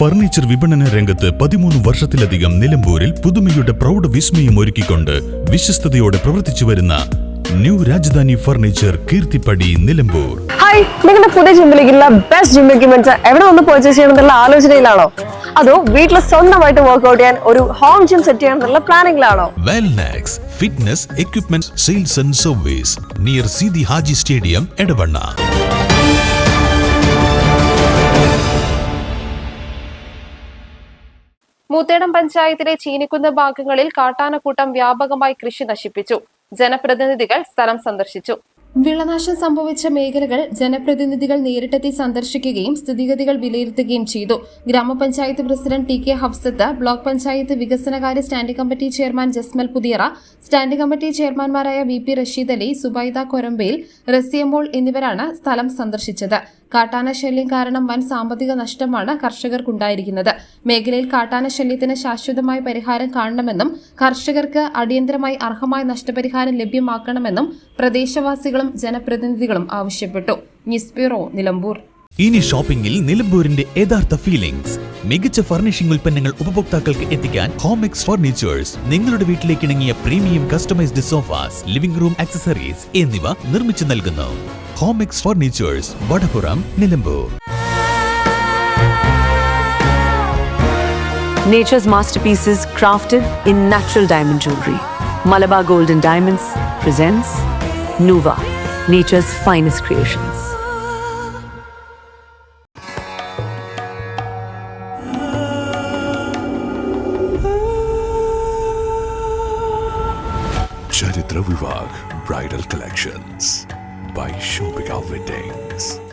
Furniture വിപണന രംഗത്ത് 13 വർഷത്തിലധികം നിലമ്പൂരിൽ പുതുമയുടെ പ്രൗഢ വിസ്മയം ഒരുക്കിക്കൊണ്ട് വിശ്വസ്തയോടെ പ്രവർത്തിച്ചു വരുന്ന new Rajadhani furniture Keerthippadi Nilambur. Hi, നിങ്ങളുടെ പുതിയ ജിമ്മിലേക്കുള്ള ബെസ്റ്റ് ജിം എക്യുപ്മെന്റ്സ് എവിടെ വന്ന് പർച്ചേസ് ചെയ്യണമെന്നുള്ള ആലോചനയിലാണോ? അതോ വീട്ടിൽ സ്വന്തമായിട്ട് വർക്ക്ഔട്ട് ചെയ്യാൻ ഒരു ഹോം ജിം സെറ്റ് ചെയ്യാനുള്ള പ്ലാനിംഗിലാണോ? Wellnex fitness equipment sales and service near Sidi Haji stadium Edavanna. Moothedam പഞ്ചായത്തിലെ ചീനിക്കുന്ന് ഭാഗങ്ങളിൽ കാട്ടാനക്കൂട്ടം വ്യാപകമായി കൃഷി നശിപ്പിച്ചു. ജനപ്രതിനിധികൾ സ്ഥലം സന്ദർശിച്ചു. വിളനാശം സംഭവിച്ച മേഖലകൾ ജനപ്രതിനിധികൾ നേരിട്ടെത്തി സന്ദർശിക്കുകയും സ്ഥിതിഗതികൾ വിലയിരുത്തുകയും ചെയ്തു. ഗ്രാമപഞ്ചായത്ത് president T K Hafsath, block panchayat വികസനകാര്യ standing committee chairman Jasmal Puthiyara, standing committee ചെയർമാൻമാരായ വി പി റഷീദ് അലി, സുബൈദ കൊരമ്പയിൽ, റസിയമോൾ എന്നിവരാണ് സ്ഥലം സന്ദർശിച്ചത്. കാട്ടാന ശല്യം കാരണം വൻ സാമ്പത്തിക നഷ്ടമാണ് കർഷകർക്കുണ്ടായിരിക്കുന്നത്. മേഖലയിൽ കാട്ടാന ശല്യത്തിന് ശാശ്വതമായ പരിഹാരം കാണണമെന്നും കർഷകർക്ക് അടിയന്തരമായി അർഹമായ നഷ്ടപരിഹാരം ലഭ്യമാക്കണമെന്നും പ്രദേശവാസികളും ജനപ്രതിനിധികളും ആവശ്യപ്പെട്ടു. News bureau, Nilambur. ഇനി ഷോപ്പിംഗിൽ നിലമ്പൂരിന്റെ യഥാർത്ഥ ഫീലിംഗ്സ്. മികച്ച ഫർണിഷിംഗ് ഉൽപ്പന്നങ്ങൾ ഉപഭോക്താക്കൾക്ക് എത്തിക്കാൻ ഹോമെക്സ് ഫർണിച്ചേഴ്സ് നിങ്ങളുടെ വീട്ടിലേക്ക് ഇണങ്ങിയ premium customized sofas, living room accessories എന്നിവ നിർമ്മിച്ചു നൽകുന്നു. Homex furnitures, Vadapuram, Nilambur. Nature's masterpieces crafted in natural diamond jewelry. Malabar Gold and Diamonds presents Nuva, nature's finest creations. Charitra Vivag Bridal Collections by Shobhika Weddings.